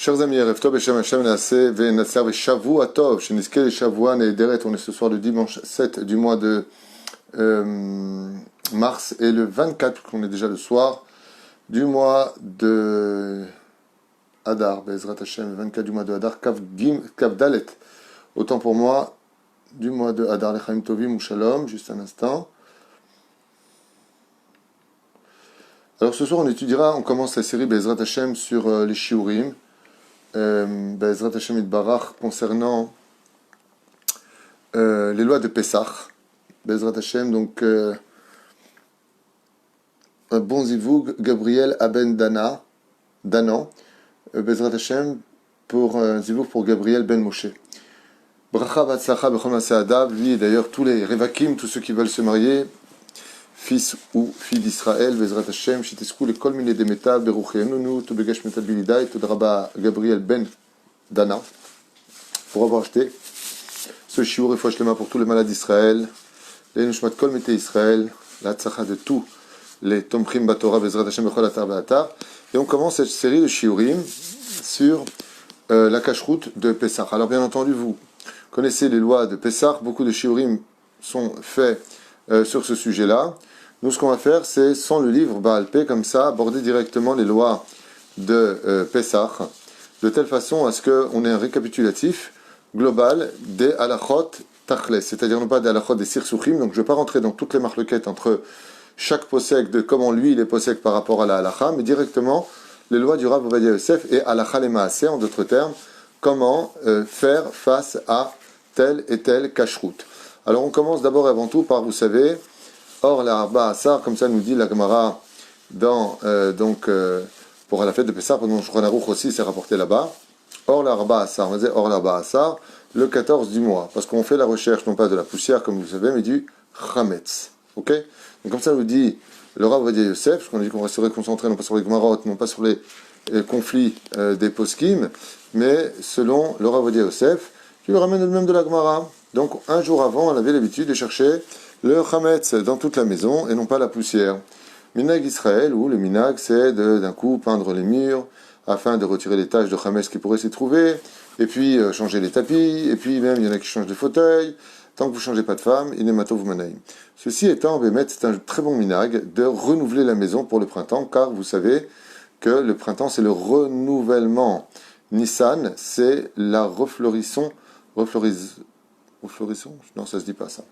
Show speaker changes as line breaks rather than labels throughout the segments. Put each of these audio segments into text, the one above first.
Chers amis, Erev Tov, Beshem Hashem, Naaseh, Ve'Natser, Ve'Shavua Tov, Shenizke, Shavua, Nehederet. On est ce soir le dimanche 7 du mois de mars et le 24, qu'on est déjà le soir, du mois de Adar, Be'ezrat Hashem, le 24 du mois de Adar, Kav Dalet. Autant pour moi, du mois de Adar, Lechaim Tovim ou Shalom, juste un instant. Alors ce soir, on commence la série Be'ezrat Hashem sur les Shiurim. Be'ezrat Hashem Itbarach concernant les lois de Pessah. Be'ezrat Hashem, donc un bon zivoug, Gabriel Aben Danan, Be'ezrat Hashem pour zivoug pour Gabriel Ben Moshe. Bracha Vatsacha Bechol Maaseh Adav, lui et d'ailleurs tous les Revakim, tous ceux qui veulent se marier, fils ou fille d'Israël, Be'ezrat Hashem, Shitesku, le Kol Mine Demeta, Beruchianunu, Tobegash Metabilidai, Todraba Gabriel Ben Dana, pour avoir acheté ce shiur et Fouachlema pour tous les malades d'Israël, les Nushmat Kol Mete Israël, la Tzacha de tous les Tomchim Batora, Be'ezrat Hashem, Bechol Atar Ba'atar, et on commence cette série de shiurim sur la cacheroute de Pessah. Alors bien entendu, vous connaissez les lois de Pessah, beaucoup de shiurim sont faits sur ce sujet-là. Nous, ce qu'on va faire, c'est, sans le livre Baal Pé, comme ça, aborder directement les lois de Pessah, de telle façon à ce qu'on ait un récapitulatif global des halachot tachles, c'est-à-dire non pas des halachot des sirsuchim, donc je ne vais pas rentrer dans toutes les marloquettes entre chaque posek, de comment lui il est posek par rapport à la halacha, mais directement les lois du Rav Ovadia Yosef et halacha le maaseh, en d'autres termes, comment faire face à telle et telle cacheroute. Alors on commence d'abord et avant tout par, vous savez, Or la Arba Asar, comme ça nous dit la Gemara dans pour la fête de Pessah, pendant Shulchan Aruch aussi c'est rapporté là-bas. Or la Arba Asar, on va dire Or la Arba Asar, le 14 du mois, parce qu'on fait la recherche non pas de la poussière comme vous savez, mais du Chametz. Ok? Donc comme ça nous dit le Rav Ovadia Yosef, parce qu'on a dit qu'on resterait concentré non pas sur les Gemarot, non pas sur les conflits des poskim, mais selon le Rav Ovadia Yosef, qui lui ramène le même de la Gemara. Donc un jour avant, on avait l'habitude de chercher le chametz dans toute la maison et non pas la poussière. Minag Israël, où le minag, c'est d'un coup peindre les murs afin de retirer les taches de chametz qui pourraient s'y trouver, et puis changer les tapis, et puis même il y en a qui changent de fauteuil. Tant que vous ne changez pas de femme, inematov manaim. Ceci étant, Bémet, c'est un très bon minag de renouveler la maison pour le printemps, car vous savez que le printemps, c'est le renouvellement. Nissan, c'est la reflorissons, non, ça se dit pas ça.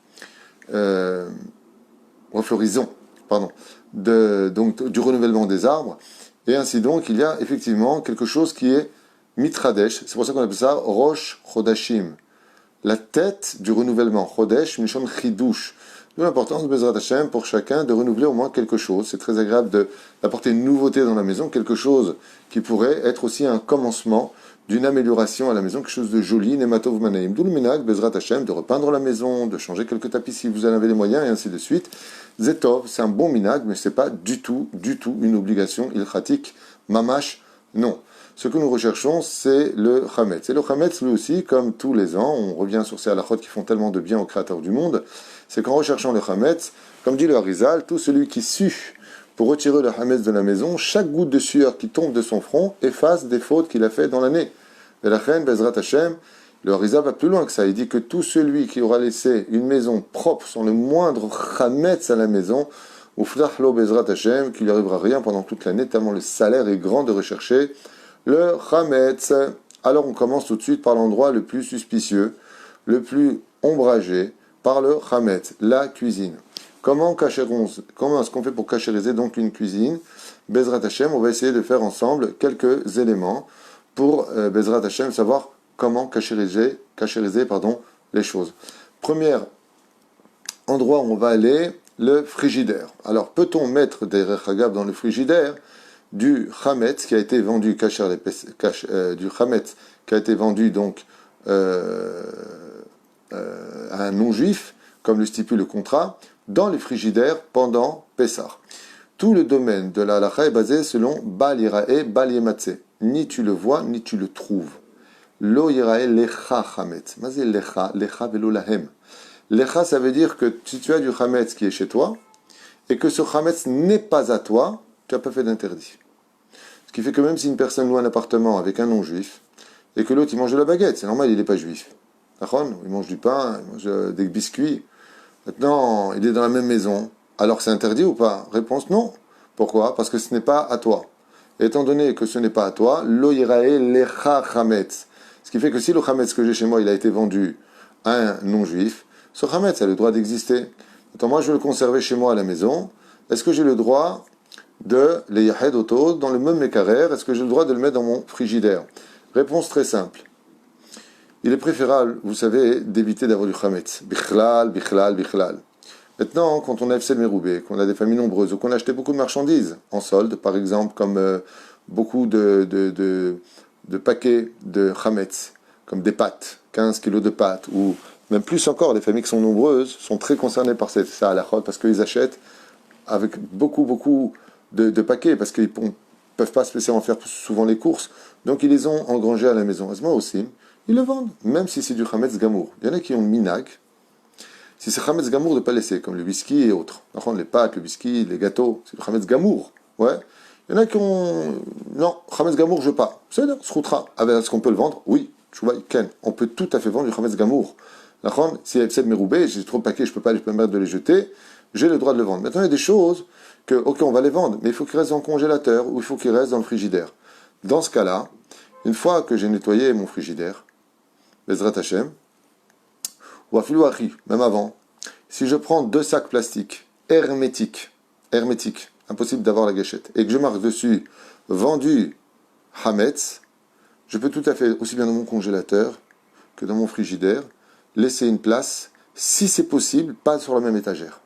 Reflorison, pardon, donc du renouvellement des arbres, et ainsi donc il y a effectivement quelque chose qui est mitradesh, c'est pour ça qu'on appelle ça rosh chodashim, la tête du renouvellement, chodesh mishon chidush, d'où l'importance de Be'ezrat Hashem pour chacun de renouveler au moins quelque chose. C'est très agréable d'apporter une nouveauté dans la maison, quelque chose qui pourrait être aussi un commencement d'une amélioration à la maison, quelque chose de joli, nematov manaim. D'où le minag, Be'ezrat Hashem, de repeindre la maison, de changer quelques tapis si vous en avez les moyens, et ainsi de suite. Zetov, c'est un bon minag, mais c'est pas du tout une obligation ilchatique, mamash, non. Ce que nous recherchons, c'est le chametz. Et le chametz, lui aussi, comme tous les ans, on revient sur ces halachot qui font tellement de bien au Créateur du monde, c'est qu'en recherchant le chametz, comme dit le Harizal, tout celui qui sue pour retirer le chametz de la maison, chaque goutte de sueur qui tombe de son front efface des fautes qu'il a fait dans l'année. Et la reine, Be'ezrat Hashem, le Harizal va plus loin que ça. Il dit que tout celui qui aura laissé une maison propre sans le moindre chametz à la maison, ou flachlo Be'ezrat Hashem, qu'il lui arrivera rien pendant toute l'année, tellement le salaire est grand de rechercher le chametz. Alors on commence tout de suite par l'endroit le plus suspicieux, le plus ombragé, par le chametz, la cuisine. Comment est-ce qu'on fait pour cachériser donc une cuisine? Be'ezrat Hashem, on va essayer de faire ensemble quelques éléments pour Be'ezrat Hashem savoir comment cachériser les choses. Premier endroit où on va aller, le frigidaire. Alors peut-on mettre des rechagab dans le frigidaire du chametz qui a été vendu du chametz qui a été vendu donc à un non-juif, comme le stipule le contrat, dans les frigidaires pendant Pessah. Tout le domaine de la halacha est basé selon Bal Yirae, Bal Yematze. Ni tu le vois, ni tu le trouves. Lo Yirae lecha chametz. Mazé lecha, lecha velo lahem. Lecha, ça veut dire que si tu as du chametz qui est chez toi, et que ce chametz n'est pas à toi, tu n'as pas fait d'interdit. Ce qui fait que même si une personne loue un appartement avec un non-juif, et que l'autre il mange de la baguette, c'est normal, il n'est pas juif. D'accord? Il mange du pain, il mange des biscuits. Maintenant, il est dans la même maison. Alors c'est interdit ou pas? Réponse non. Pourquoi? Parce que ce n'est pas à toi. Et étant donné que ce n'est pas à toi, lo yirae lecha chametz. Ce qui fait que si le chametz que j'ai chez moi, il a été vendu à un non-juif, ce chametz a le droit d'exister. Maintenant, moi, je veux le conserver chez moi à la maison. Est-ce que j'ai le droit de les yahed auto dans le même mécarer? Est-ce que j'ai le droit de le mettre dans mon frigidaire? Réponse très simple. Il est préférable, vous savez, d'éviter d'avoir du chametz. Bichlal, bichlal, bichlal. Maintenant, quand on a FC Meroubé, qu'on a des familles nombreuses, ou qu'on a acheté beaucoup de marchandises en solde, par exemple, comme beaucoup de paquets de chametz, comme des pâtes, 15 kilos de pâtes, ou même plus encore, les familles qui sont nombreuses sont très concernées par ça à la chôte, parce qu'ils achètent avec beaucoup de paquets, parce qu'ils ne peuvent pas spécialement faire souvent les courses, donc ils les ont engrangés à la maison. Moi aussi, ils le vendent, même si c'est du chametz gamour. Il y en a qui ont minag. Si c'est chametz gamour, de ne pas laisser, comme le whisky et autres. Les pâtes, le whisky, les gâteaux, c'est du chametz gamour. Ouais. Il y en a qui ont... Non, chametz gamour, je veux pas. C'est là, sroutra. Est-ce qu'on peut le vendre? Oui. Ken. On peut tout à fait vendre du chametz gamour. Si il y a cette meroubé, j'ai trop de paquets, je peux pas les permettre de les jeter, j'ai le droit de le vendre. Maintenant, il y a des choses que, ok, on va les vendre, mais il faut qu'ils restent dans le congélateur ou il faut qu'ils restent dans le frigidaire. Dans ce cas-là, une fois que j'ai nettoyé mon frigidaire, Bezrat Hashem, ou à filouachi, même avant, si je prends 2 sacs plastiques hermétiques, impossible d'avoir la gâchette, et que je marque dessus vendu Hametz, je peux tout à fait, aussi bien dans mon congélateur que dans mon frigidaire, laisser une place, si c'est possible, pas sur la même étagère.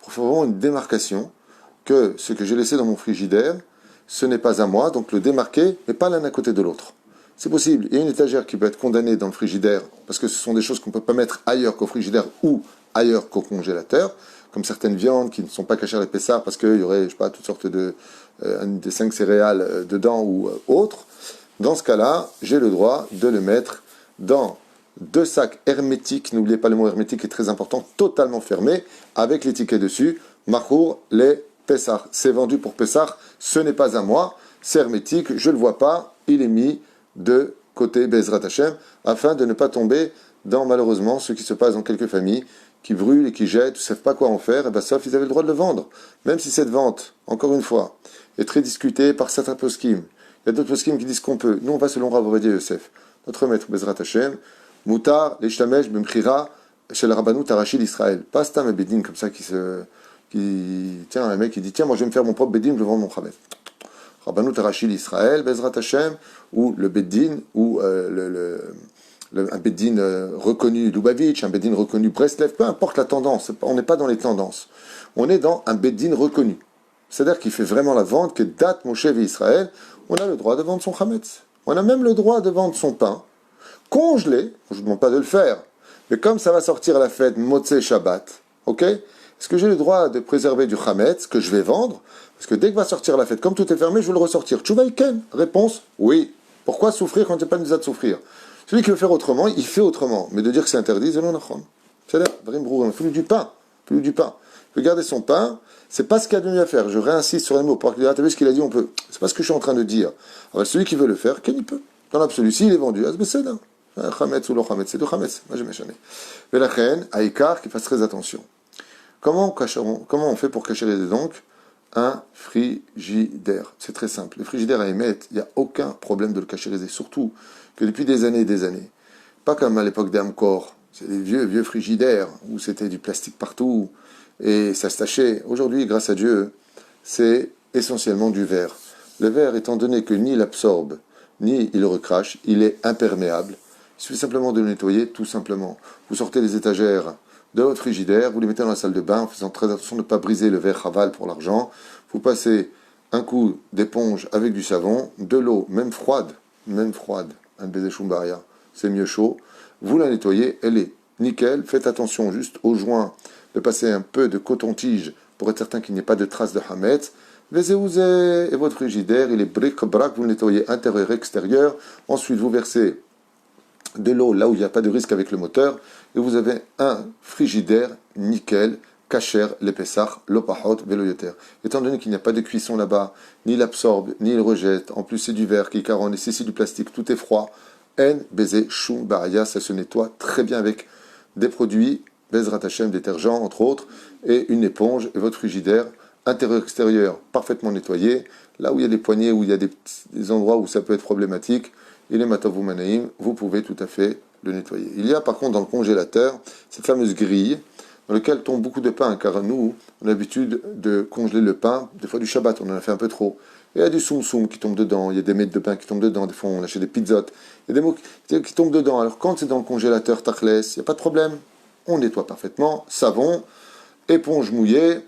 Il faut vraiment une démarcation que ce que j'ai laissé dans mon frigidaire, ce n'est pas à moi, donc le démarquer, mais pas l'un à côté de l'autre. C'est possible. Il y a une étagère qui peut être condamnée dans le frigidaire, parce que ce sont des choses qu'on ne peut pas mettre ailleurs qu'au frigidaire ou ailleurs qu'au congélateur, comme certaines viandes qui ne sont pas cachées à la Pessah, parce qu'il y aurait, je sais pas, toutes sortes des 5 céréales dedans ou autres. Dans ce cas-là, j'ai le droit de le mettre dans 2 sacs hermétiques, n'oubliez pas le mot hermétique est très important, totalement fermés, avec l'étiquette dessus, Machour les Pessah. C'est vendu pour Pessah, ce n'est pas à moi, c'est hermétique, je ne le vois pas, il est mis de côté Bezrat Hashem, afin de ne pas tomber dans malheureusement ce qui se passe dans quelques familles qui brûlent et qui jettent, ne savent pas quoi en faire, et bien sauf ils avaient le droit de le vendre. Même si cette vente, encore une fois, est très discutée par certains poskim. Il y a d'autres poskim qui disent qu'on peut. Nous on va selon Rav Ovadia Yosef, notre maître Bezrat Hashem, Moutar, l'Ishtamesh, Bemchira, chez le Rabbanou Tarachi d'Israël. Pas Stam et Bedin comme ça tiens, un mec qui dit tiens, moi je vais me faire mon propre Bedin, je vais vendre mon Chametz. Rabbanou Tarachi d'Israël, Bezrat Hashem, ou le Bedin, ou un Bedin reconnu Lubavitch, un Bedin reconnu Breslev, peu importe la tendance, on n'est pas dans les tendances. On est dans un Bedin reconnu. C'est-à-dire qu'il fait vraiment la vente, que date Moshe et Israël, on a le droit de vendre son Chametz. On a même le droit de vendre son pain, congelé, je ne vous demande pas de le faire, mais comme ça va sortir à la fête Motzei Shabbat, ok? Est-ce que j'ai le droit de préserver du Chametz que je vais vendre? Parce que dès que va sortir la fête, comme tout est fermé, je vais le ressortir. Tchouvaïken? Réponse, oui. Pourquoi souffrir quand il n'y a pas de misère de souffrir? Celui qui veut faire autrement, il fait autrement. Mais de dire que c'est interdit, c'est non nachon. C'est-à-dire, il faut lui du pain. Il faut du pain. Il peut garder son pain, c'est pas ce qu'il y a de mieux à faire. Je réinsiste sur les mots. Pour que tu vu ce qu'il a dit, on peut. C'est pas ce que je suis en train de dire. Alors, celui qui veut le faire, quel il peut? Dans l'absolu, s'il est vendu, c'est là. Chametz ou le Chametz, c'est du Chametz. Moi, je m'échané. Mais la reine, Aïkar, qu'il fasse très attention. Comment on fait pour cacher donc un frigidaire? C'est très simple. Le frigidaire à émettre, il n'y a aucun problème de le cachériser. Surtout que depuis des années, pas comme à l'époque d'Amcor, c'est des vieux frigidaires où c'était du plastique partout et ça se tachait. Aujourd'hui, grâce à Dieu, c'est essentiellement du verre. Le verre, étant donné que ni il absorbe, ni il recrache, il est imperméable. Il suffit simplement de le nettoyer, tout simplement. Vous sortez les étagères de votre frigidaire, vous les mettez dans la salle de bain en faisant très attention de ne pas briser le verre Haval pour l'argent. Vous passez un coup d'éponge avec du savon, de l'eau, même froide, un baiser shumbaria, c'est mieux chaud. Vous la nettoyez, elle est nickel. Faites attention juste aux joints, de passer un peu de coton-tige pour être certain qu'il n'y ait pas de traces de hametz. Et votre frigidaire, il est bric-brac, vous le nettoyez intérieur et extérieur. Ensuite, vous versez de l'eau là où il n'y a pas de risque avec le moteur et vous avez un frigidaire nickel, Kacher, les Pessah, l'Opahot, Veloyoter. Étant donné qu'il n'y a pas de cuisson là-bas, ni il absorbe, ni il rejette, en plus c'est du verre qui caronne, et c'est du plastique, tout est froid. En, baiser, choum, baraya, ça se nettoie très bien avec des produits, Bezrat Hashem, détergent entre autres, et une éponge, et votre frigidaire, intérieur-extérieur, parfaitement nettoyé. Là où il y a des poignées, où il y a des endroits où ça peut être problématique, il est Matavu Manaim, vous pouvez tout à fait le nettoyer. Il y a par contre dans le congélateur cette fameuse grille dans laquelle tombe beaucoup de pain, car nous, on a l'habitude de congeler le pain, des fois du Shabbat, on en a fait un peu trop. Et il y a du soum-soum qui tombe dedans, il y a des miettes de pain qui tombent dedans, des fois on achète des pizzotes, il y a des mots qui tombent dedans. Alors quand c'est dans le congélateur Tachles, il n'y a pas de problème, on nettoie parfaitement, savon, éponge mouillée,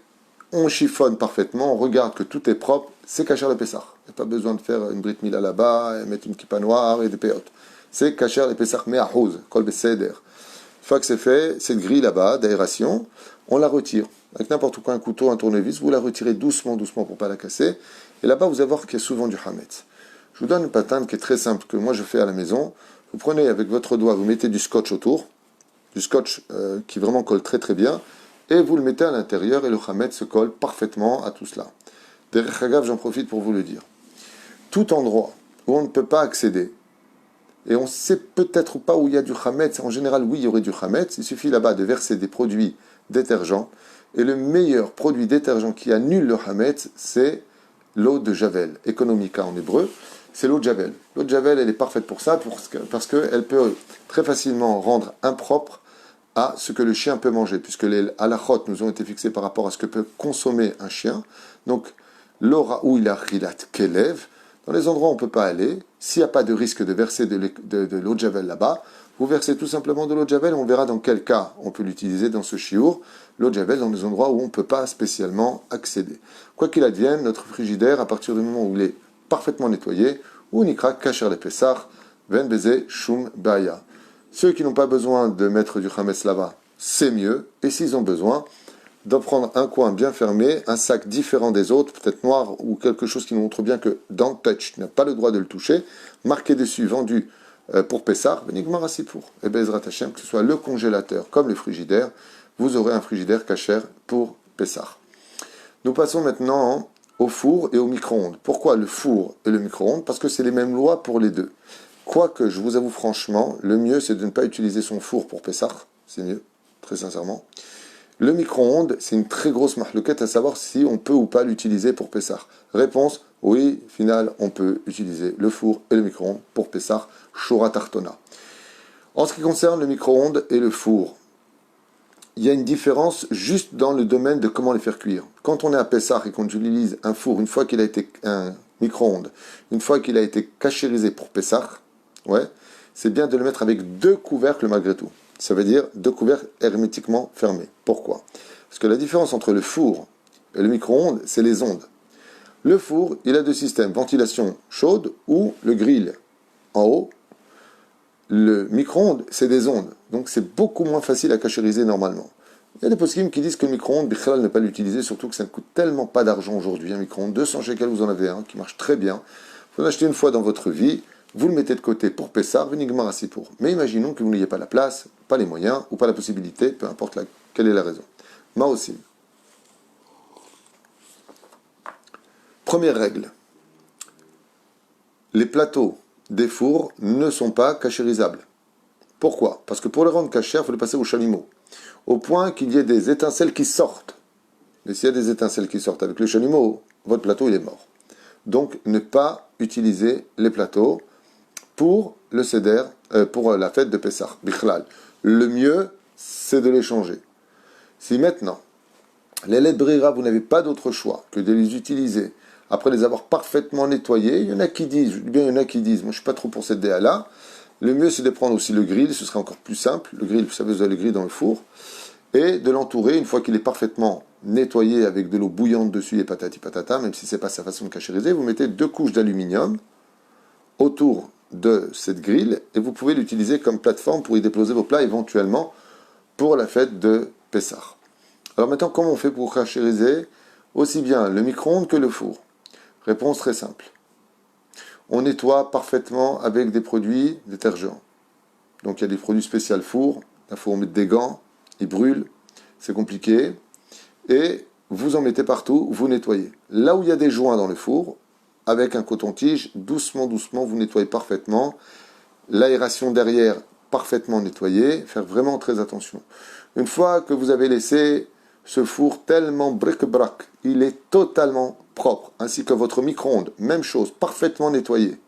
on chiffonne parfaitement, on regarde que tout est propre, c'est Kacher le Pessah. Il n'y a pas besoin de faire une Brit Mila là-bas, et mettre une kippa noire et des péotes. C'est Kacher le Pessah me'ahouz, kol beseder. Une fois que c'est fait, cette grille là-bas d'aération, on la retire. Avec n'importe quoi, un couteau, un tournevis, vous la retirez doucement, doucement pour ne pas la casser. Et là-bas, vous allez voir qu'il y a souvent du hametz. Je vous donne une patane qui est très simple, que moi je fais à la maison. Vous prenez avec votre doigt, vous mettez du scotch autour, du scotch qui vraiment colle très très bien, et vous le mettez à l'intérieur et le hametz se colle parfaitement à tout cela. Derech Hagav, j'en profite pour vous le dire. Tout endroit où on ne peut pas accéder, et on ne sait peut-être pas où il y a du hametz. En général, oui, il y aurait du hametz. Il suffit là-bas de verser des produits détergents. Et le meilleur produit détergent qui annule le hametz, c'est l'eau de Javel, economica en hébreu. C'est l'eau de Javel. L'eau de Javel, elle est parfaite pour ça, parce qu'elle peut très facilement rendre impropre à ce que le chien peut manger, puisque les halachot nous ont été fixés par rapport à ce que peut consommer un chien. Donc, l'eau où il a rilat kelev, dans les endroits où on ne peut pas aller, s'il n'y a pas de risque de verser de l'eau de Javel là-bas, vous versez tout simplement de l'eau de Javel, on verra dans quel cas on peut l'utiliser dans ce chiour, l'eau de Javel dans des endroits où on ne peut pas spécialement accéder. Quoi qu'il advienne, notre frigidaire, à partir du moment où il est parfaitement nettoyé, ou nikra kacher le Pessah, ven beze shum baya. Ceux qui n'ont pas besoin de mettre du chametz là-bas, c'est mieux, et s'ils ont besoin, d'en prendre un coin bien fermé, un sac différent des autres, peut-être noir ou quelque chose qui nous montre bien que dans touch, tu n'as pas le droit de le toucher, marqué dessus, vendu pour Pessah, Benigmar Asipour. Et Bezrat Hashem, que ce soit le congélateur comme le frigidaire, vous aurez un frigidaire kasher pour Pessah. Nous passons maintenant au four et au micro-ondes. Pourquoi le four et le micro-ondes? Parce que c'est les mêmes lois pour les deux. Quoique, je vous avoue franchement, le mieux c'est de ne pas utiliser son four pour Pessah, c'est mieux, très sincèrement. Le micro-ondes, c'est une très grosse mahlouquette à savoir si on peut ou pas l'utiliser pour Pessah. Réponse, oui, final, on peut utiliser le four et le micro-ondes pour Pessah, Shora Tartona. En ce qui concerne le micro-ondes et le four, il y a une différence juste dans le domaine de comment les faire cuire. Quand on est à Pessah et qu'on utilise un four, une fois qu'il a été un micro-ondes, une fois qu'il a été cachérisé pour Pessah, ouais, c'est bien de le mettre avec 2 couvercles malgré tout. Ça veut dire 2 couvercles hermétiquement fermés. Pourquoi? Parce que la différence entre le four et le micro-ondes, c'est les ondes. Le four, il a 2 systèmes, ventilation chaude ou le grill en haut. Le micro-ondes, c'est des ondes, donc c'est beaucoup moins facile à cachériser normalement. Il y a des poskim qui disent que le micro-ondes, Bichlal ne pas l'utiliser, surtout que ça ne coûte tellement pas d'argent aujourd'hui. Un micro-ondes, 200 shekels, vous en avez un qui marche très bien. Vous en achetez une fois dans votre vie, vous le mettez de côté pour Pessah, Venigmar Asipour. Mais imaginons que vous n'ayez pas la place, pas les moyens, ou pas la possibilité, peu importe quelle est la raison. Ma aussi. Première règle. Les plateaux des fours ne sont pas cachérisables. Pourquoi? Parce que pour le rendre cachère, il faut le passer au chalumeau. Au point qu'il y ait des étincelles qui sortent. Et s'il y a des étincelles qui sortent avec le chalumeau, votre plateau il est mort. Donc ne pas utiliser les plateaux pour le seder, pour la fête de Pessah, Bichlal. Le mieux, c'est de les changer. Si maintenant, les lait de brira, vous n'avez pas d'autre choix que de les utiliser après les avoir parfaitement nettoyés, il y en a qui disent, moi je ne suis pas trop pour cette DA-là, le mieux c'est de prendre aussi le grill, ce serait encore plus simple, le grill, vous savez, vous avez le grill dans le four, et de l'entourer, une fois qu'il est parfaitement nettoyé avec de l'eau bouillante dessus et patati patata, même si ce n'est pas sa façon de cachériser, vous mettez 2 couches d'aluminium autour de cette grille, et vous pouvez l'utiliser comme plateforme pour y déposer vos plats éventuellement pour la fête de Pessah. Alors maintenant, comment on fait pour cachériser aussi bien le micro-ondes que le four? Réponse très simple. On nettoie parfaitement avec des produits détergents. Donc il y a des produits spéciaux four. Il faut mettre des gants, ils brûlent, c'est compliqué. et vous en mettez partout, vous nettoyez. Là où il y a des joints dans le four, avec un coton-tige, doucement, doucement, vous nettoyez parfaitement. L'aération derrière, parfaitement nettoyée, faire vraiment très attention. Une fois que vous avez laissé ce four tellement bric-brac, il est totalement propre, ainsi que votre micro-ondes, même chose, parfaitement nettoyé,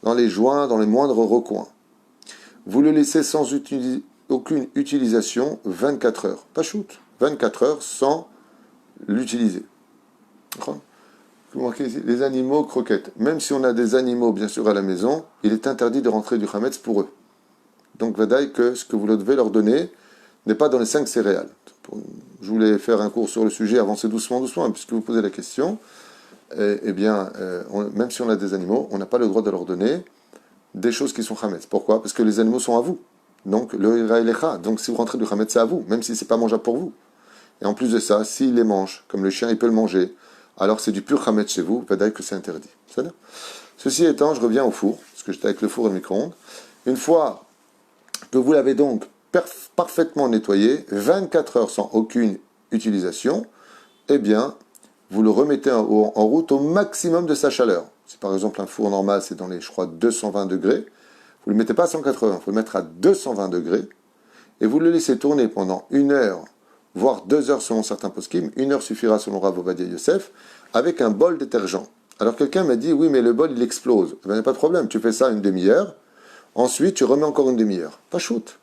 dans les joints, dans les moindres recoins. Vous le laissez sans aucune utilisation 24 heures. Pas shoot, 24 heures sans l'utiliser. Les animaux croquettes. Même si on a des animaux, bien sûr, à la maison, il est interdit de rentrer du chametz pour eux. Donc, vadaï que ce que vous devez leur donner n'est pas dans les 5 céréales. Je voulais faire un cours sur le sujet, avancez doucement, doucement, puisque vous posez la question. Même si on a des animaux, on n'a pas le droit de leur donner des choses qui sont chametz. Pourquoi? Parce que les animaux sont à vous. Donc, le ira elecha. Donc, si vous rentrez du chametz, c'est à vous, même si c'est pas mangeable pour vous. Et en plus de ça, s'il les mange, comme le chien, il peut le manger, alors c'est du pur chametz chez vous, vadaï que c'est interdit. Ceci étant, je reviens au four, parce que j'étais avec le four et le micro-ondes. Une fois que vous l'avez donc parfaitement nettoyé, 24 heures sans aucune utilisation, eh bien, vous le remettez en route au maximum de sa chaleur. Si par exemple un four normal, c'est dans les, je crois, 220 degrés, vous ne le mettez pas à 180, il faut le mettre à 220 degrés, et vous le laissez tourner pendant 1 heure, voire 2 heures selon certains poskim, 1 heure suffira selon Rav Ovadia Yosef, avec un bol détergent. Alors quelqu'un m'a dit, oui mais le bol il explose. Il n'y a pas de problème, tu fais ça une demi-heure, ensuite tu remets encore une demi-heure. Pas shoot.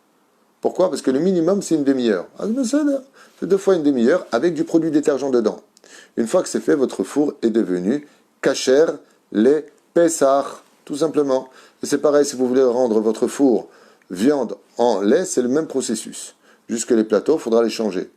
Pourquoi? Parce que le minimum c'est une demi-heure. C'est 2 fois une demi-heure avec du produit détergent dedans. Une fois que c'est fait, votre four est devenu kasher les Pessah, tout simplement. Et c'est pareil, si vous voulez rendre votre four viande en lait, c'est le même processus. Jusque les plateaux, il faudra les changer.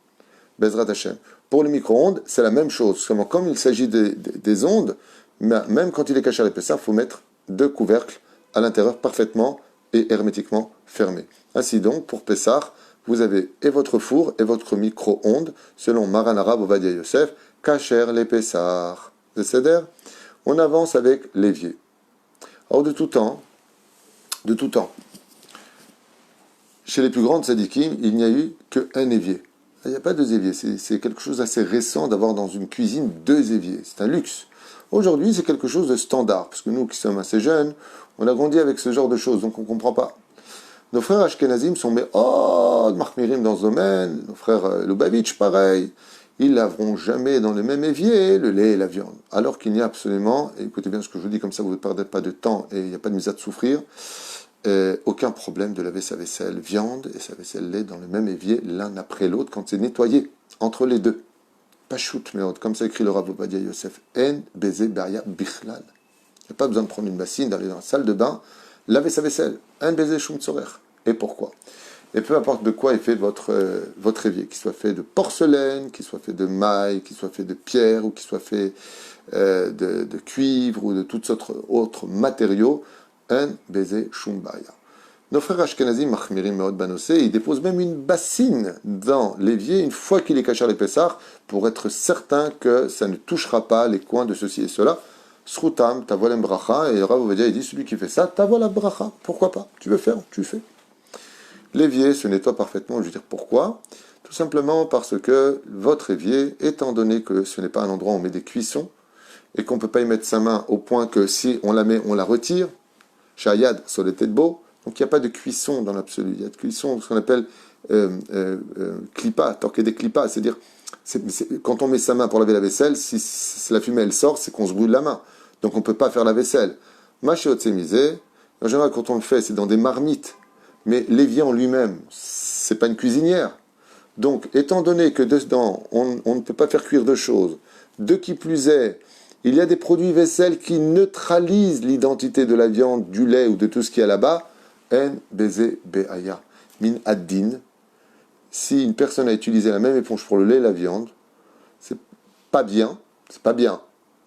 Bezrat Hashem. Pour le micro-ondes, c'est la même chose. Seulement, comme il s'agit des ondes, même quand il est caché à l'épaisseur, il faut mettre 2 couvercles à l'intérieur parfaitement et hermétiquement fermés. Ainsi donc, pour Pessah, vous avez et votre four et votre micro-ondes, selon Maran Arav Ovadia Yosef, kacher les Pessah. On avance avec l'évier. Or, de tout temps, chez les plus grandes tzadikim, il n'y a eu qu'un évier. Il n'y a pas 2 éviers. C'est quelque chose d'assez récent d'avoir dans une cuisine 2 éviers. C'est un luxe. Aujourd'hui, c'est quelque chose de standard, parce que nous qui sommes assez jeunes, on a grandi avec ce genre de choses, donc on ne comprend pas. Nos frères Ashkenazim sont marmirim dans ce domaine, nos frères Lubavitch, pareil. Ils laveront jamais dans le même évier le lait et la viande. Alors qu'il n'y a absolument, et écoutez bien ce que je vous dis, comme ça vous ne perdez pas de temps et il n'y a pas de mise à souffrir, aucun problème de laver sa vaisselle viande et sa vaisselle lait dans le même évier, l'un après l'autre, quand c'est nettoyé, entre les deux. Pas shoot, mais comme ça écrit le Rav Ovadia Yosef, En beze beria bichlal. Il n'y a pas besoin de prendre une bassine, d'aller dans la salle de bain, laver sa vaisselle. En beze shum tzorer. Et pourquoi? Et peu importe de quoi est fait votre évier, qu'il soit fait de porcelaine, qu'il soit fait de maille, qu'il soit fait de pierre, ou qu'il soit fait de cuivre, ou de toutes autres matériaux, un baiser shumbaya. Nos frères Ashkenazim, Machmirim Meod Banosé, ils déposent même une bassine dans l'évier une fois qu'il est caché à l'épaisseur pour être certain que ça ne touchera pas les coins de ceci et cela. Srutam, tavolem bracha, et Rav Ovadia, il dit, celui qui fait ça, tavolem bracha. Pourquoi pas? Tu veux faire? Tu fais. L'évier se nettoie parfaitement, je veux dire pourquoi? Tout simplement parce que votre évier, étant donné que ce n'est pas un endroit où on met des cuissons, et qu'on ne peut pas y mettre sa main au point que si on la met, on la retire, Shayad, sur les têtes beaux, donc il n'y a pas de cuisson dans l'absolu. Il y a de cuisson, ce qu'on appelle clipa, torquer des clipas, c'est-à-dire quand on met sa main pour laver la vaisselle, si la fumée elle sort, c'est qu'on se brûle la main. Donc on ne peut pas faire la vaisselle. Machéotsémisé, en général quand on le fait, c'est dans des marmites, mais l'évier en lui-même, c'est pas une cuisinière. Donc étant donné que dedans, on ne peut pas faire cuire de choses, de qui plus est, il y a des produits vaisselle qui neutralisent l'identité de la viande, du lait ou de tout ce qu'il y a là-bas. En beze beaya. Min ad-din. Si une personne a utilisé la même éponge pour le lait et la viande, c'est pas bien,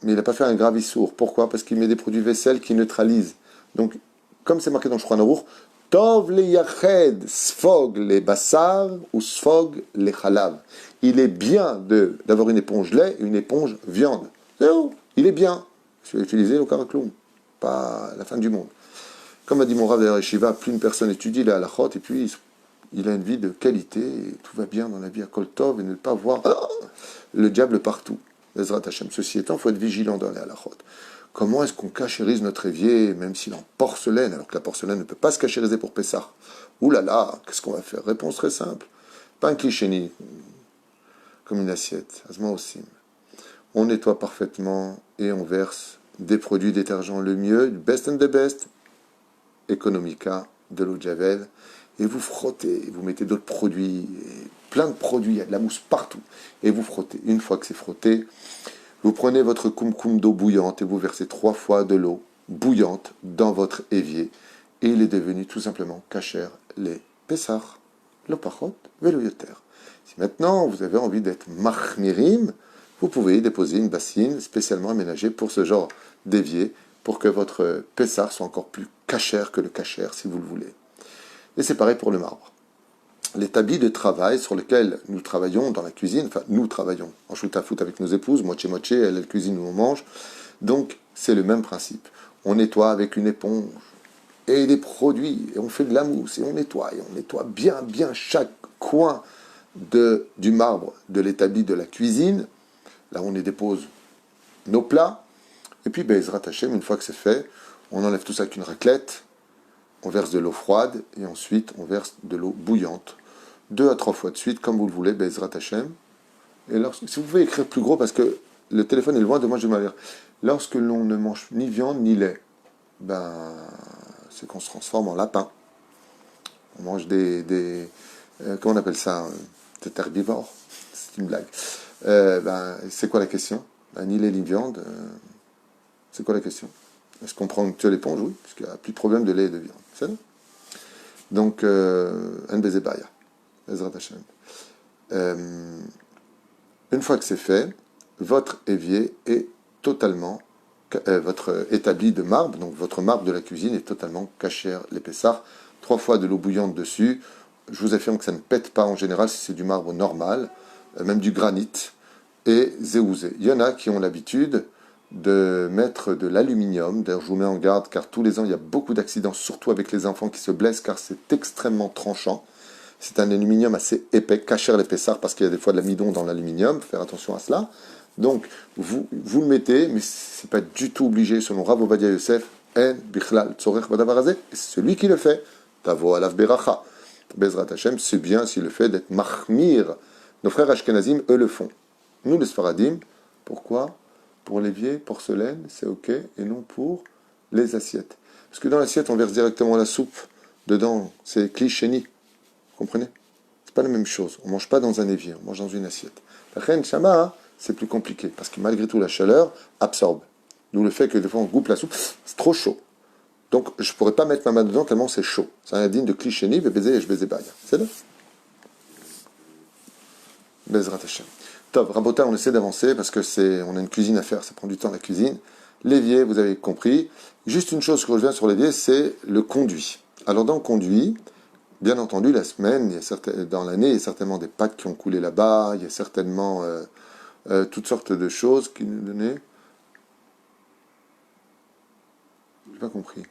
mais il n'a pas fait un grave issour. Pourquoi? Parce qu'il met des produits vaisselle qui neutralisent. Donc, comme c'est marqué dans le Shulchan Aruch, Tov le yached sfog le bassar ou sfog le chalav. Il est bien d'avoir une éponge lait et une éponge viande. C'est où? Il est bien. Je vais utiliser le karakloum, pas la fin du monde. Comme a dit mon Rav de la Yeshiva, plus une personne étudie la halachot, et puis il a une vie de qualité, et tout va bien dans la vie à Koltov, et ne pas voir le diable partout. Bezrat Hashem. Ceci étant, il faut être vigilant dans les halachot. Comment est-ce qu'on cachérise notre évier, même s'il est en porcelaine, alors que la porcelaine ne peut pas se cachériser pour Pessah? Ouh là là, qu'est-ce qu'on va faire? Réponse très simple. Pas un cliché comme une assiette. Asma aussi. On nettoie parfaitement et on verse des produits détergents le mieux, du best and the best, Economica, de l'eau de Javel, et vous frottez, vous mettez d'autres produits, plein de produits, il y a de la mousse partout, et vous frottez. Une fois que c'est frotté, vous prenez votre kumkum d'eau bouillante et vous versez 3 fois de l'eau bouillante dans votre évier, et il est devenu tout simplement kasher les Pessah, le pachot, velo yoter. Si maintenant vous avez envie d'être machmirim, vous pouvez y déposer une bassine spécialement aménagée pour ce genre d'évier, pour que votre Pessah soit encore plus kasher que le kasher, si vous le voulez. Et c'est pareil pour le marbre. Les tabis de travail sur lesquels nous travaillons dans la cuisine, enfin nous travaillons en shoot-à-foot avec nos épouses, moitié-moitié, elle cuisine, nous on mange, donc c'est le même principe. On nettoie avec une éponge et des produits, et on fait de la mousse, et on nettoie bien chaque coin du marbre de l'établi de la cuisine, là on y dépose nos plats, et puis Bezrat Hashem, une fois que c'est fait, on enlève tout ça avec une raclette, on verse de l'eau froide, et ensuite on verse de l'eau bouillante, 2 à 3 fois de suite, comme vous le voulez, Bezrat Hashem. Et si vous pouvez écrire plus gros, parce que le téléphone est loin de moi, je vais m'en lire. Lorsque l'on ne mange ni viande ni lait, c'est qu'on se transforme en lapin. On mange comment on appelle ça? Des herbivores. C'est une blague. C'est quoi la question? Ni lait ni viande. C'est quoi la question? Est-ce qu'on prend une tuile éponge? Oui, parce qu'il n'y a plus de problème de lait et de viande. C'est ça? Donc, NBZ Baya. Ezrat Hashem. Une fois que c'est fait, votre évier est totalement, votre établi de marbre, donc votre marbre de la cuisine est totalement kasher les Pessah, 3 fois de l'eau bouillante dessus. Je vous affirme que ça ne pète pas en général si c'est du marbre normal, même du granit, et zéouzé. Il y en a qui ont l'habitude de mettre de l'aluminium. D'ailleurs, je vous mets en garde car tous les ans, il y a beaucoup d'accidents, surtout avec les enfants qui se blessent car c'est extrêmement tranchant. C'est un aluminium assez épais, kasher les Pessah, parce qu'il y a des fois de l'amidon dans l'aluminium, faut faire attention à cela. Donc, vous le mettez, mais ce n'est pas du tout obligé, selon Rav Ovadia Yosef, en bichlal tzorech badavarazé, et c'est celui qui le fait, tavo alav beracha. Bezrat Hashem, c'est bien s'il le fait d'être mahmir. Nos frères Ashkenazim, eux, le font. Nous, les Sfaradim, pourquoi? Pour l'évier, porcelaine, c'est ok, et non pour les assiettes. Parce que dans l'assiette, on verse directement la soupe. Dedans, c'est clichéni. Vous comprenez? C'est pas la même chose. On mange pas dans un évier, on mange dans une assiette. La reine Shama, c'est plus compliqué, parce que malgré tout, la chaleur absorbe. D'où le fait que des fois, on coupe la soupe, c'est trop chaud. Donc, je pourrais pas mettre ma main dedans tellement c'est chaud. C'est un digne de clichéni, baiser et je baiser baïa. C'est là? Bezrat Hashem. Top, Rabota, on essaie d'avancer parce que on a une cuisine à faire, ça prend du temps la cuisine. L'évier, vous avez compris. Juste une chose que je reviens sur l'évier, c'est le conduit. Alors dans le conduit, bien entendu, la semaine, dans l'année, il y a certainement des pâtes qui ont coulé là-bas, il y a certainement toutes sortes de choses qui nous donnaient. J'ai pas compris.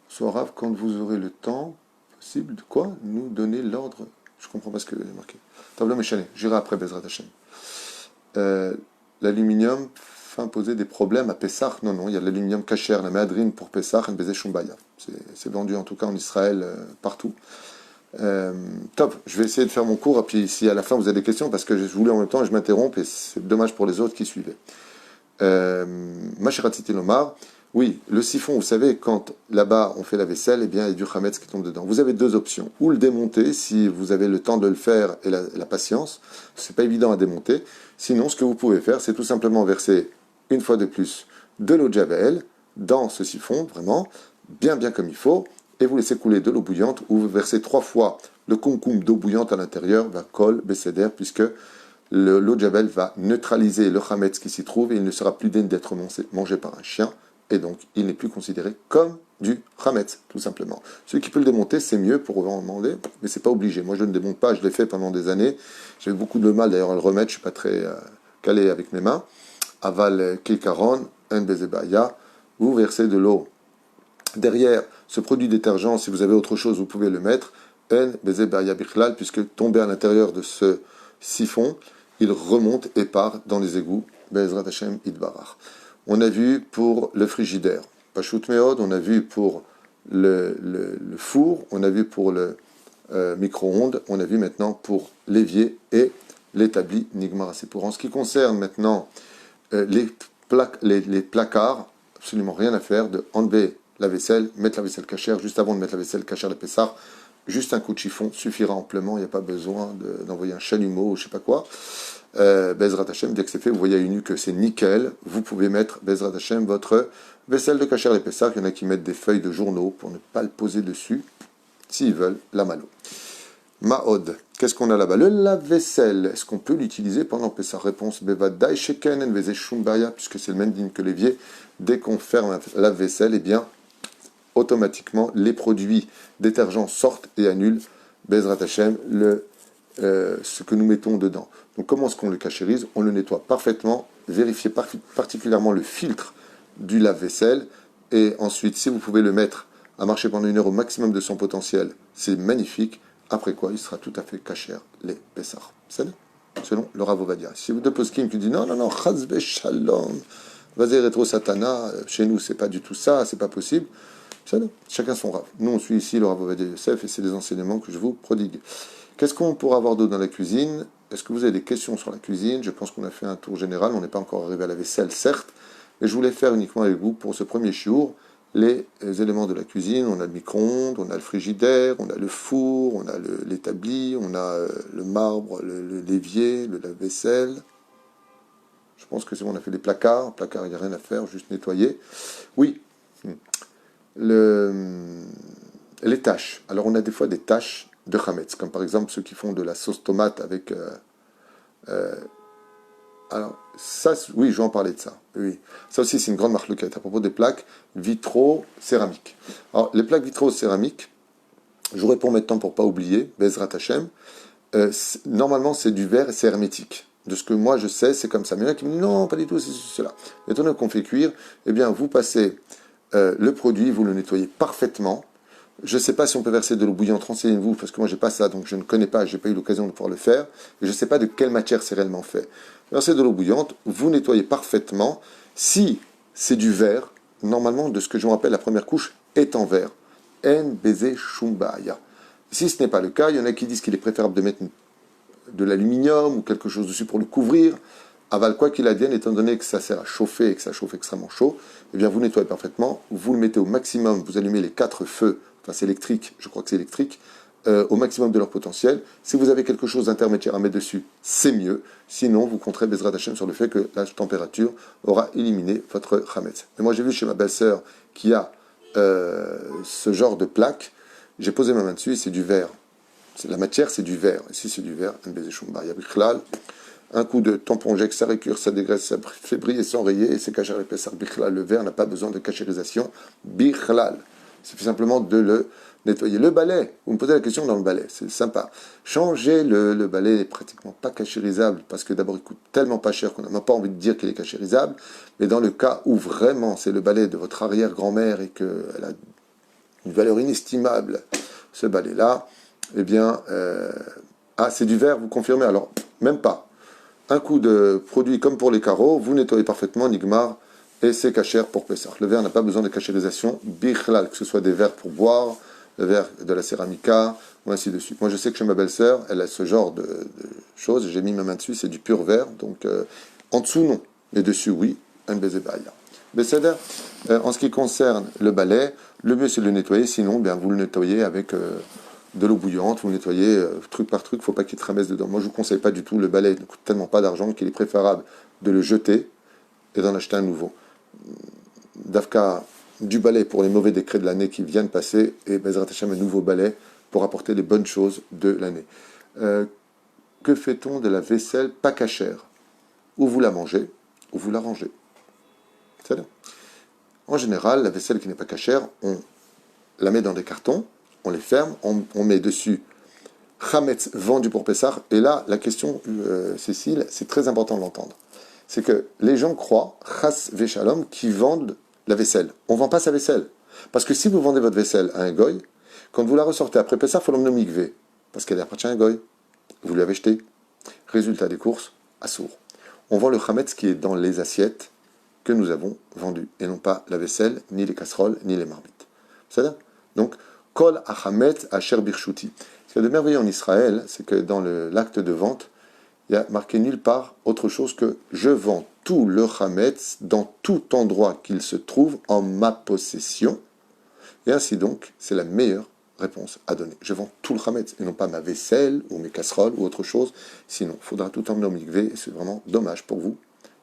Soit Rav, quand vous aurez le temps possible, de quoi? Nous donner l'ordre. Je comprends pas ce que vous avez marqué. Tableau méchané, j'irai après Bezrat Hashem. L'aluminium fin poser des problèmes à Pessah. Non, il y a de l'aluminium kasher, la méadrine pour Pessah, et Bezé Shumbaya. C'est vendu en tout cas en Israël, partout. Top, je vais essayer de faire mon cours, et puis si à la fin vous avez des questions, parce que je voulais en même temps et je m'interromps, et c'est dommage pour les autres qui suivaient. Mashiratiti Lomar, oui, le siphon, vous savez, quand là-bas on fait la vaisselle, eh bien il y a du chametz qui tombe dedans. Vous avez 2 options, ou le démonter si vous avez le temps de le faire et la patience, c'est pas évident à démonter. Sinon, ce que vous pouvez faire, c'est tout simplement verser une fois de plus de l'eau de Javel dans ce siphon, vraiment, bien comme il faut, et vous laissez couler de l'eau bouillante, ou vous versez 3 fois le concombre d'eau bouillante à l'intérieur, va kol, bécéder, puisque l'eau de Javel va neutraliser le chametz qui s'y trouve, et il ne sera plus digne d'être mangé par un chien, et donc il n'est plus considéré comme du chametz, tout simplement. Celui qui peut le démonter, c'est mieux pour en demander, mais c'est pas obligé. Moi, je ne démonte pas, je l'ai fait pendant des années. J'ai eu beaucoup de mal d'ailleurs à le remettre, je suis pas très calé avec mes mains. Aval kilkaron, en bezebaya, vous versez de l'eau. Derrière ce produit détergent, si vous avez autre chose, vous pouvez le mettre. En Beze Baya Bichlal, puisque tombé à l'intérieur de ce siphon, il remonte et part dans les égouts. Bezrat Hashem Idbarach. On a vu pour le frigidaire, Pashut Meod, on a vu pour le four, on a vu pour le micro-ondes, on a vu maintenant pour l'évier et l'établi Nigmar. C'est pour. En ce qui concerne maintenant les placards, absolument rien à faire de enlever la vaisselle, mettre la vaisselle cachère, juste avant de mettre la vaisselle cachère de Pessah, juste un coup de chiffon suffira amplement, il n'y a pas besoin d'envoyer un chalumeau ou je ne sais pas quoi. Bezrat Hashem, dès que c'est fait, vous voyez à une que c'est nickel, vous pouvez mettre Bezrat Hashem votre vaisselle de cachère de Pessah. Il y en a qui mettent des feuilles de journaux pour ne pas le poser dessus, s'ils veulent, la malo. Ma'od, qu'est-ce qu'on a là-bas? Le lave-vaisselle, est-ce qu'on peut l'utiliser pendant Pessah? Réponse Bevadai Sheken en Veze Shumbaya, puisque c'est le même digne que l'évier. Dès qu'on ferme la lave-vaisselle, eh bien, automatiquement, les produits détergents sortent et annulent Bezrat Hashem ce que nous mettons dedans. Donc, comment est-ce qu'on le cachérise? On le nettoie parfaitement, vérifiez particulièrement le filtre du lave-vaisselle, et ensuite, si vous pouvez le mettre à marcher pendant 1 heure au maximum de son potentiel, c'est magnifique. Après quoi, il sera tout à fait cachère les Pessah. C'est selon le Rav Ovadia. Si vous deux poskim qui dit non, chazve shalom, vas-y rétro satana, chez nous c'est pas du tout ça, c'est pas possible. C'est chacun son Rav. Nous on suit ici le Rav Ovadia Yosef et c'est des enseignements que je vous prodigue. Qu'est-ce qu'on pourra avoir d'autre dans la cuisine? Est-ce que vous avez des questions sur la cuisine? Je pense qu'on a fait un tour général, on n'est pas encore arrivé à la vaisselle, certes, mais je voulais faire uniquement avec vous pour ce premier chiour les éléments de la cuisine. On a le micro-ondes, on a le frigidaire, on a le four, on a l'établi, on a le marbre, l'évier, le lave-vaisselle. Je pense que c'est bon, on a fait les placards. Placards, il n'y a rien à faire, juste nettoyer. Oui, les tâches. Alors on a des fois des tâches de chametz, comme par exemple ceux qui font de la sauce tomate avec... alors, ça, oui, je vais en parler de ça. Oui. Ça aussi, c'est une grande marloquette à propos des plaques vitro-céramiques. Alors, les plaques vitro-céramiques, je vous réponds maintenant pour ne pas oublier, Bezrat Hashem, normalement, c'est du verre et c'est hermétique. De ce que moi, je sais, c'est comme ça. Mais il y en a qui me disent, non, pas du tout, c'est cela. Étant donné qu'on fait cuire, eh bien, vous passez le produit, vous le nettoyez parfaitement. Je ne sais pas si on peut verser de l'eau bouillante, renseignez-vous, parce que moi, je n'ai pas ça, donc je ne connais pas, je n'ai pas eu l'occasion de pouvoir le faire, et je ne sais pas de quelle matière c'est réellement fait. Versez de l'eau bouillante, vous nettoyez parfaitement. Si c'est du verre, normalement, de ce que je me rappelle, la première couche est en verre. En beze shumbaya. Si ce n'est pas le cas, il y en a qui disent qu'il est préférable de mettre de l'aluminium ou quelque chose dessus pour le couvrir. Aval, quoi qu'il advienne, étant donné que ça sert à chauffer et que ça chauffe extrêmement chaud, eh bien, vous nettoyez parfaitement, vous le mettez au maximum, vous allumez les 4 feux, enfin c'est électrique, je crois que c'est électrique, au maximum de leur potentiel. Si vous avez quelque chose d'intermédiaire à mettre dessus, c'est mieux. Sinon, vous compterez Bezrat Hashem sur le fait que la température aura éliminé votre chametz. Mais moi, j'ai vu chez ma belle-sœur qui a ce genre de plaque. J'ai posé ma main dessus et c'est du verre. La matière, c'est du verre. Ici, c'est du verre. Un coup de tampon jec, ça récure, ça dégraisse, ça fait briller sans rayer et c'est caché avec le verre n'a pas besoin de cachérisation. Bichlal. Il suffit simplement de le nettoyer. Le balai, vous me posez la question dans le balai, c'est sympa. Changer le balai n'est pratiquement pas cachérisable parce que d'abord il coûte tellement pas cher qu'on n'a même pas envie de dire qu'il est cachérisable. Mais dans le cas où vraiment c'est le balai de votre arrière-grand-mère et qu'elle a une valeur inestimable, ce balai-là, eh bien, c'est du verre, vous confirmez? Alors, même pas. Un coup de produit comme pour les carreaux, vous nettoyez parfaitement, Nigmar, et c'est cachère pour Pessah. Le verre n'a pas besoin de cachérisation, bichlal, que ce soit des verres pour boire, le verre de la céramica, ou ainsi de suite. Moi, je sais que chez ma belle-sœur, elle a ce genre de choses, j'ai mis ma main dessus, c'est du pur verre, donc en dessous, non, mais dessus, oui, un bezebaya. Besséder, en ce qui concerne le balai, le mieux c'est de le nettoyer, sinon, bien, vous le nettoyez avec de l'eau bouillante, vous le nettoyez truc par truc, il ne faut pas qu'il tramesse dedans. Moi, je ne vous conseille pas du tout, le balai ne coûte tellement pas d'argent qu'il est préférable de le jeter et d'en acheter un nouveau. Dafka, du balai pour les mauvais décrets de l'année qui viennent passer, et Bezrat Hashem, un nouveau balai pour apporter les bonnes choses de l'année. Que fait-on de la vaisselle pas cachère? Ou vous la mangez, ou vous la rangez. C'est là. En général, la vaisselle qui n'est pas cachère, on la met dans des cartons, on les ferme, on met dessus Chametz vendu pour Pessah. Et là, la question, Cécile, c'est très important de l'entendre. C'est que les gens croient, Chas Veshalom, qui vendent la vaisselle. On ne vend pas sa vaisselle. Parce que si vous vendez votre vaisselle à un goy, Quand vous la ressortez après Pessah, il faut l'emmener au mikvé, parce qu'elle appartient à un goy. Vous lui avez jeté. Résultat des courses, assourd. On vend le chametz qui est dans les assiettes que nous avons vendues, et non pas la vaisselle, ni les casseroles, ni les marmites. C'est ça? Donc, kol achametz asher birshuti. Ce qu'il y a de merveilleux en Israël, c'est que dans l'acte de vente, il y a marqué nulle part autre chose que je vends tout le chametz dans tout endroit qu'il se trouve en ma possession. Et ainsi donc, c'est la meilleure réponse à donner. Je vends tout le chametz et non pas ma vaisselle ou mes casseroles ou autre chose. Sinon, il faudra tout emmener au mikvé et c'est vraiment dommage pour vous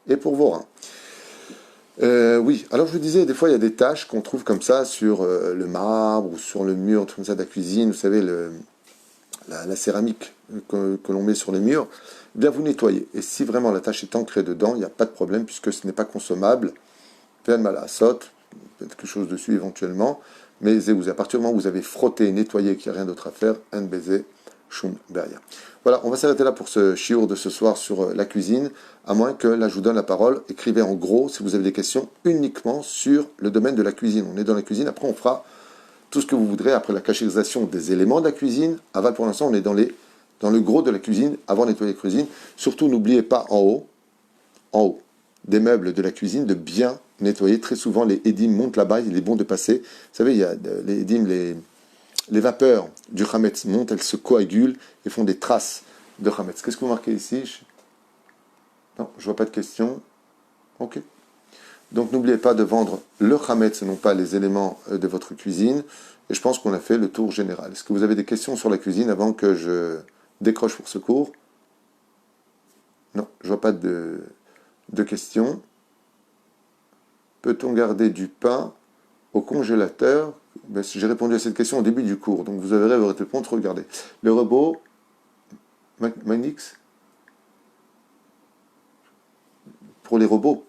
et pour vos reins. Oui, alors je vous disais, des fois il y a des taches qu'on trouve comme ça sur le marbre ou sur le mur comme ça de la cuisine, vous savez, la céramique que l'on met sur les murs. Eh bien vous nettoyez. Et si vraiment la tache est ancrée dedans, il n'y a pas de problème puisque ce n'est pas consommable. Faites mal à la saute, quelque chose dessus éventuellement. Mais à partir du moment où vous avez frotté, nettoyé, qu'il n'y a rien d'autre à faire, un baiser, shum beria. Voilà, on va s'arrêter là pour ce shiur de ce soir sur la cuisine, à moins que là je vous donne la parole. Écrivez en gros si vous avez des questions uniquement sur le domaine de la cuisine. On est dans la cuisine, après on fera tout ce que vous voudrez après la cachérisation des éléments de la cuisine. Aval, pour l'instant, on est dans le gros de la cuisine, avant de nettoyer la cuisine. Surtout, n'oubliez pas en haut, des meubles de la cuisine, de bien nettoyer. Très souvent, les édimes montent là-bas, il est bon de passer. Vous savez, il y a les édimes, les vapeurs du chametz montent, elles se coagulent et font des traces de chametz. Qu'est-ce que vous marquez ici? Non, je ne vois pas de questions. Ok. Donc n'oubliez pas de vendre le chametz et non pas les éléments de votre cuisine. Et je pense qu'on a fait le tour général. Est-ce que vous avez des questions sur la cuisine avant que je décroche pour ce cours? Non, je ne vois pas de questions. Peut-on garder du pain au congélateur? Ben, j'ai répondu à cette question au début du cours. Donc vous avez votre réponse, regardez. Le robot, Manix, pour les robots.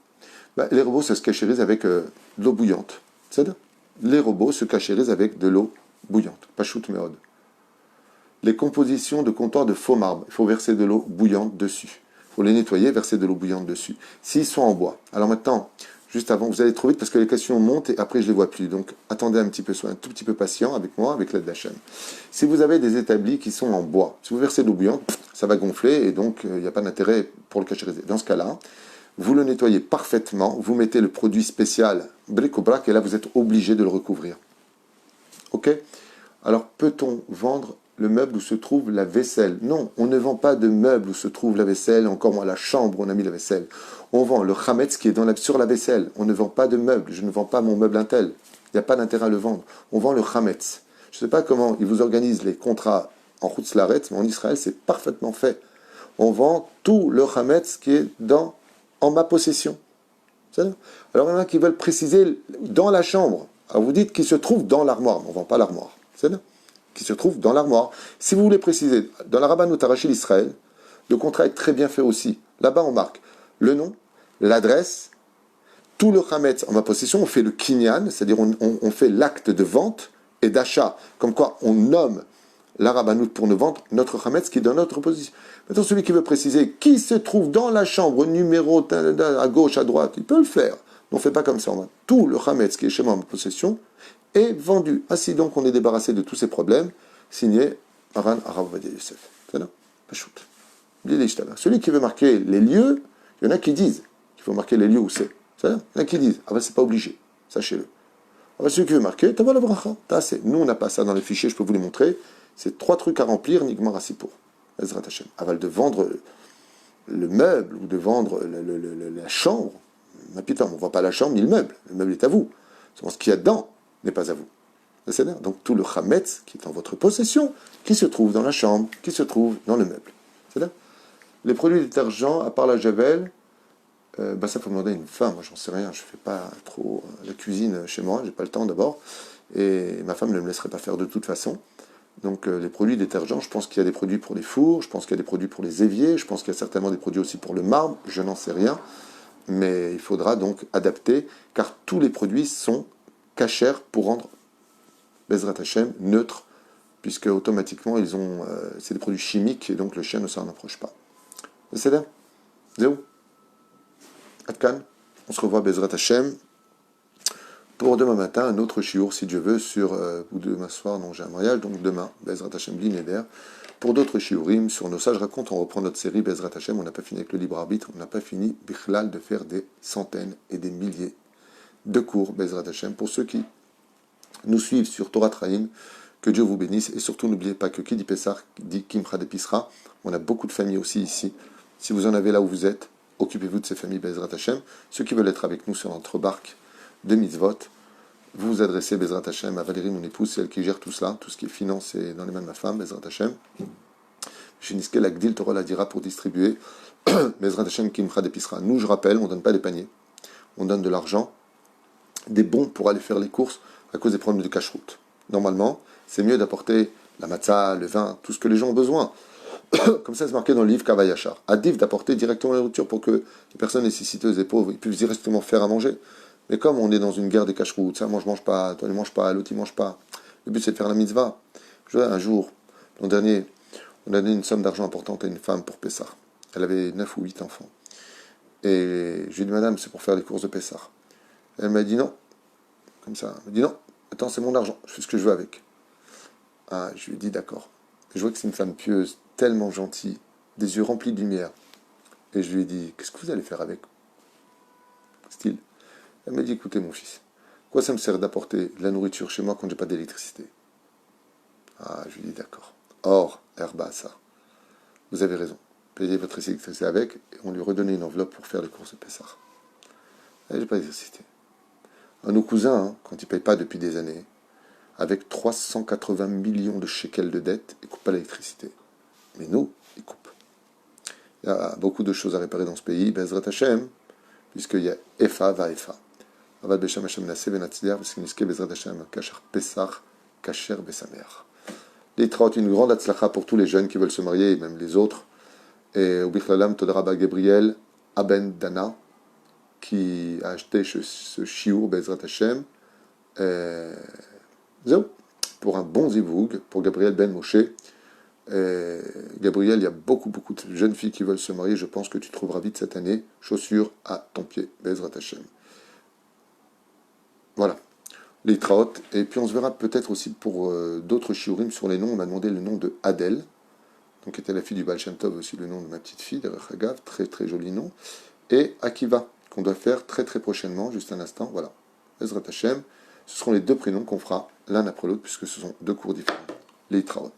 Ben, les robots, ça se cachérise avec de l'eau bouillante. C'est-à-dire, les robots se cachérisent avec de l'eau bouillante. Pachout méode. Les compositions de comptoir de faux marbre, il faut verser de l'eau bouillante dessus. Il faut les nettoyer, verser de l'eau bouillante dessus. S'ils sont en bois. Alors maintenant, juste avant, vous allez trop vite parce que les questions montent et après je ne les vois plus. Donc attendez un petit peu, soyez un tout petit peu patient avec moi, avec l'aide d'Hachem. Si vous avez des établis qui sont en bois, si vous versez de l'eau bouillante, ça va gonfler et donc il n'y a pas d'intérêt pour le cachériser. Dans ce cas-là, vous le nettoyez parfaitement, vous mettez le produit spécial bric-au-brac et là vous êtes obligé de le recouvrir. Ok? Alors peut-on vendre le meuble où se trouve la vaisselle? Non, on ne vend pas de meuble où se trouve la vaisselle, encore moins la chambre où on a mis la vaisselle. On vend le chametz qui est sur la vaisselle. On ne vend pas de meuble. Je ne vends pas mon meuble Intel. Il n'y a pas d'intérêt à le vendre. On vend le chametz. Je ne sais pas comment ils vous organisent les contrats en Chutz Laaretz, mais en Israël, c'est parfaitement fait. On vend tout le chametz qui est en ma possession. Alors il y en a qui veulent préciser dans la chambre. Alors vous dites qu'il se trouve dans l'armoire. On ne vend pas l'armoire. Qui se trouve dans l'armoire. Si vous voulez préciser, dans la Rabbanut Harashit d'Israël, le contrat est très bien fait aussi. Là-bas, on marque le nom, l'adresse, tout le chametz en ma possession. On fait le kinyan, c'est-à-dire on fait l'acte de vente et d'achat. Comme quoi, on nomme la Rabbanut pour nous vendre notre chametz qui est dans notre position. Maintenant, celui qui veut préciser qui se trouve dans la chambre, numéro à gauche, à droite, il peut le faire. On ne fait pas comme ça. On a tout le chametz qui est chez moi en ma possession est vendu. Ainsi donc, on est débarrassé de tous ces problèmes. Signé Aran Arav Ovadia Yosef. C'est là? Pachout. Celui qui veut marquer les lieux, il y en a qui disent qu'il faut marquer les lieux où c'est. Il y en a qui disent, ah ben c'est pas obligé, sachez-le. Ah ben celui qui veut marquer, t'as la bracha, t'as assez. Nous on n'a pas ça dans les fichiers, je peux vous les montrer. C'est 3 trucs à remplir, Nigmar Asipour. Ezrat Hashem. Aval de vendre le meuble ou de vendre la chambre, ma putain, on ne voit pas la chambre ni le meuble est à vous. Ce qu'il y a dedans n'est pas à vous. Donc tout le chametz qui est en votre possession, qui se trouve dans la chambre, qui se trouve dans le meuble. C'est-à-dire les produits détergents, à part la javel, ça faut demander à une femme, moi j'en sais rien, je ne fais pas trop la cuisine chez moi, j'ai pas le temps d'abord, et ma femme ne me laisserait pas faire de toute façon. Donc les produits détergents, je pense qu'il y a des produits pour les fours, je pense qu'il y a des produits pour les éviers, je pense qu'il y a certainement des produits aussi pour le marbre, je n'en sais rien, mais il faudra donc adapter, car tous les produits sont cachers pour rendre Bezrat Hashem neutre, puisque automatiquement c'est des produits chimiques et donc le chien ne s'en approche pas. C'est là. Zéro. Atkan. On se revoit Bezrat Hashem Pour demain matin, un autre shiur, si Dieu veut, ou demain soir, non, j'ai un mariage, donc demain, Bezrat Hashem Bli Neder. Pour d'autres shiurim, sur nos sages racontes, on reprend notre série Bezrat Hashem, on n'a pas fini avec le libre arbitre, on n'a pas fini, Bichlal, de faire des centaines et des milliers de cours, Bezrat Hashem, pour ceux qui nous suivent sur Torah Traim, que Dieu vous bénisse, et surtout n'oubliez pas que qui dit Pessah, dit Kimcha de Pisra, on a beaucoup de familles aussi ici, si vous en avez là où vous êtes, occupez-vous de ces familles Bezrat Hashem, ceux qui veulent être avec nous sur notre barque de mitzvot, vous vous adressez Bezrat Hashem à Valérie, mon épouse, c'est elle qui gère tout cela, tout ce qui est finance est dans les mains de ma femme, Bezrat Hashem. Chez Niske, la Gdil Torah la dira pour distribuer Bezrat Hashem Kimcha d'Episra. Nous, je rappelle, on ne donne pas des paniers, on donne de l'argent, des bons pour aller faire les courses à cause des problèmes de cache-route. Normalement, c'est mieux d'apporter la matzah, le vin, tout ce que les gens ont besoin. Comme ça, c'est marqué dans le livre Kavayachar. Adif d'apporter directement la nourriture pour que les personnes nécessiteuses et pauvres ils puissent directement faire à manger. Mais comme on est dans une guerre des cache-routes, ça, moi je mange pas, toi ne manges pas, l'autre il mange pas. Le but c'est de faire la mitzvah. Un jour, l'an dernier, on a donné une somme d'argent importante à une femme pour Pessah. Elle avait 9 ou 8 enfants. Et je lui ai dit, madame, c'est pour faire les courses de Pessah. Elle m'a dit non. Comme ça. Elle m'a dit non, attends, c'est mon argent, je fais ce que je veux avec. Ah, je lui ai dit d'accord. Et je vois que c'est une femme pieuse, tellement gentille, des yeux remplis de lumière. Et je lui ai dit, qu'est-ce que vous allez faire avec? Style. Elle m'a dit, écoutez mon fils, quoi ça me sert d'apporter de la nourriture chez moi quand j'ai pas d'électricité? Ah, je lui ai dit, d'accord. Or, herba, ça. Vous avez raison. Payez votre électricité avec, et on lui redonnait une enveloppe pour faire les courses de Pessah. Elle j'ai pas d'électricité. Un de nos cousins, hein, quand il ne paye pas depuis des années, avec 380 millions de shekels de dettes, il ne coupe pas l'électricité. Mais nous, il coupe. Il y a beaucoup de choses à réparer dans ce pays, Bezrat Hashem, puisqu'il y a Efa va Efa. Avad Beshem Hashem Nasseh Benatzliar, parce qu'il y a Bezrat Hashem, Kachar Pessah, Kacher Besamer. Les trautes, une grande atzlacha pour tous les jeunes qui veulent se marier, et même les autres. Et au Bichlalam, Todaraba Gabriel Aben Dana, qui a acheté ce shiur Bezrat Hashem, pour un bon zivoug, pour Gabriel Ben Moshe. Gabriel, il y a beaucoup de jeunes filles qui veulent se marier. Je pense que tu trouveras vite cette année chaussures à ton pied, Bezrat Hashem. Voilà, les traot. Et puis on se verra peut-être aussi pour d'autres shiurim sur les noms. On m'a demandé le nom de Adèle, donc qui était la fille du Baal Shem Tov, aussi le nom de ma petite fille, Derech Hagav, très très joli nom. Et Akiva, qu'on doit faire très très prochainement, juste un instant. Voilà, Bezrat Hashem. Ce seront les deux prénoms qu'on fera l'un après l'autre, puisque ce sont deux cours différents. Les traot.